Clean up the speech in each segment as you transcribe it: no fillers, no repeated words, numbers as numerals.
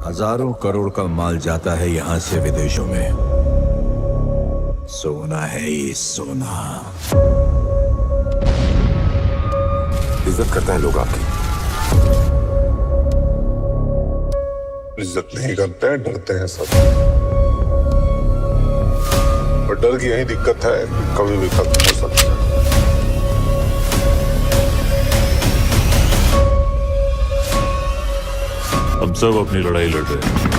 हजारों करोड़ का माल जाता है यहाँ से विदेशों में। सोना है ये सोना। इज्जत करता है लोग आपकी, इज्जत नहीं करते हैं, डरते हैं सब। और डर की यही दिक्कत है कि कभी भी खत्म हो सकता है। हम सब अपनी लड़ाई लड़ रहे हैं।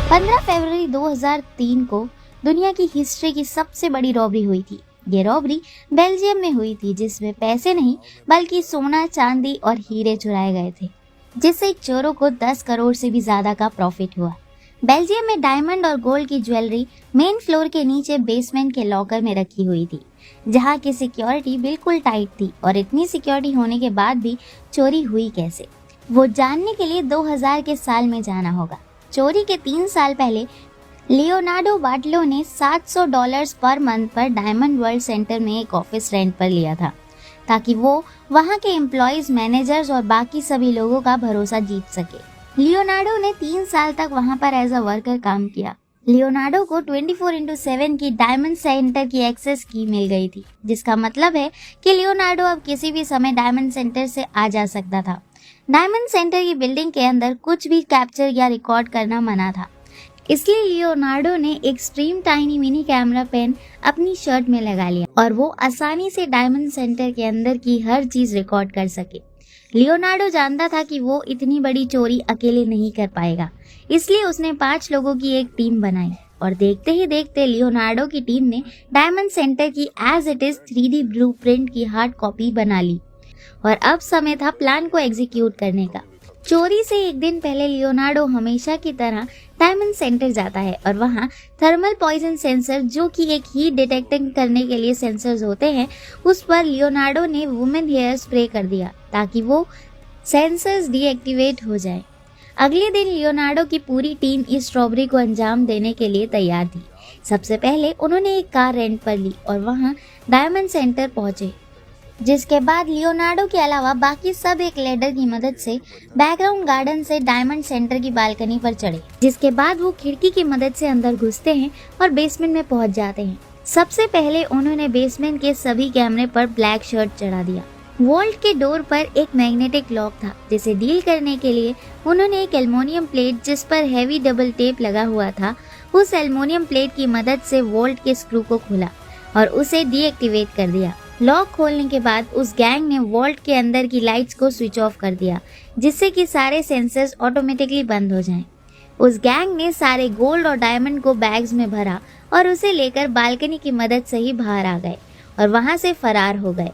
15 फरवरी 2003 को दुनिया की हिस्ट्री की सबसे बड़ी रॉबरी हुई थी। ये रॉबरी बेल्जियम में हुई थी, जिसमें पैसे नहीं बल्कि सोना, चांदी और हीरे चुराए गए थे, जिससे चोरों को 10 करोड़ से भी ज्यादा का प्रॉफिट हुआ। बेल्जियम में डायमंड और गोल्ड की ज्वेलरी मेन फ्लोर के नीचे बेसमेंट के लॉकर में रखी हुई थी, जहां की सिक्योरिटी बिल्कुल टाइट थी। और इतनी सिक्योरिटी होने के बाद भी चोरी हुई कैसे, वो जानने के लिए 2000 के साल में जाना होगा। चोरी के 3 साल पहले लियोनार्डो बार्टलो ने $700 पर मंथ पर डायमंड वर्ल्ड सेंटर में एक ऑफिस रेंट पर लिया था, ताकि वो वहां के एम्प्लॉयज, मैनेजर्स और बाकी सभी लोगों का भरोसा जीत सके। लियोनार्डो ने 3 साल तक वहां पर एज अ वर्कर काम किया। लियोनार्डो को 24/7 की डायमंड सेंटर की एक्सेस की मिल गई थी, जिसका मतलब है कि लियोनार्डो अब किसी भी समय डायमंड सेंटर से आ जा सकता था। डायमंड सेंटर की बिल्डिंग के अंदर कुछ भी कैप्चर या रिकॉर्ड करना मना था, इसलिए लियोनार्डो ने एक extreme tiny mini camera pen अपनी शर्ट में लगा लिया और वो आसानी से डायमंड सेंटर के अंदर की हर चीज रिकॉर्ड कर सके। लियोनार्डो जानता था कि वो इतनी बड़ी चोरी अकेले नहीं कर पाएगा, इसलिए उसने 5 लोगों की एक टीम बनाई और देखते ही देखते लियोनार्डो की टीम ने डायमंड सेंटर की as it is 3D blueprint की हार्ड कॉपी बना ली और अब समय था प्लान को एग्जीक्यूट करने का। चोरी से एक दिन पहले लियोनार्डो हमेशा की तरह डायमंड सेंटर जाता है और वहाँ थर्मल पॉइजन सेंसर, जो कि एक हीट डिटेक्टिंग करने के लिए सेंसर्स होते हैं, उस पर लियोनार्डो ने वुमेन हेयर स्प्रे कर दिया ताकि वो सेंसर्स डीएक्टिवेट हो जाए। अगले दिन लियोनार्डो की पूरी टीम इस रॉबरी को अंजाम देने के लिए तैयार थी। सबसे पहले उन्होंने एक कार रेंट पर ली और वहाँ डायमंड सेंटर पहुंचे, जिसके बाद लियोनार्डो के अलावा बाकी सब एक लेडर की मदद से बैकग्राउंड गार्डन से डायमंड सेंटर की बालकनी पर चढ़े, जिसके बाद वो खिड़की की मदद से अंदर घुसते हैं और बेसमेंट में पहुंच जाते हैं। सबसे पहले उन्होंने बेसमेंट के सभी कैमरे पर ब्लैक शर्ट चढ़ा दिया। वॉल्ट के डोर पर एक मैग्नेटिक लॉक था, जिसे डील करने के लिए उन्होंने एक एल्युमिनियम प्लेट जिस पर हैवी डबल टेप लगा हुआ था, उस एल्युमिनियम प्लेट की मदद से वॉल्ट के स्क्रू को खोला और उसे डीएक्टिवेट कर दिया। लॉक खोलने के बाद उस गैंग ने वॉल्ट के अंदर की लाइट्स को स्विच ऑफ कर दिया, जिससे कि सारे सेंसर्स ऑटोमेटिकली बंद हो जाएं। उस गैंग ने सारे गोल्ड और डायमंड को बैग्स में भरा और उसे लेकर बालकनी की मदद से ही बाहर आ गए और वहां से फरार हो गए।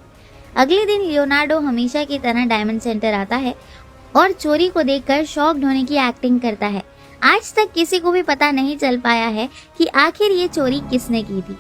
अगले दिन लियोनार्डो हमेशा की तरह डायमंड सेंटर आता है और चोरी को देखकर शॉक्ड होने की एक्टिंग करता है। आज तक किसी को भी पता नहीं चल पाया है कि आखिर ये चोरी किसने की थी।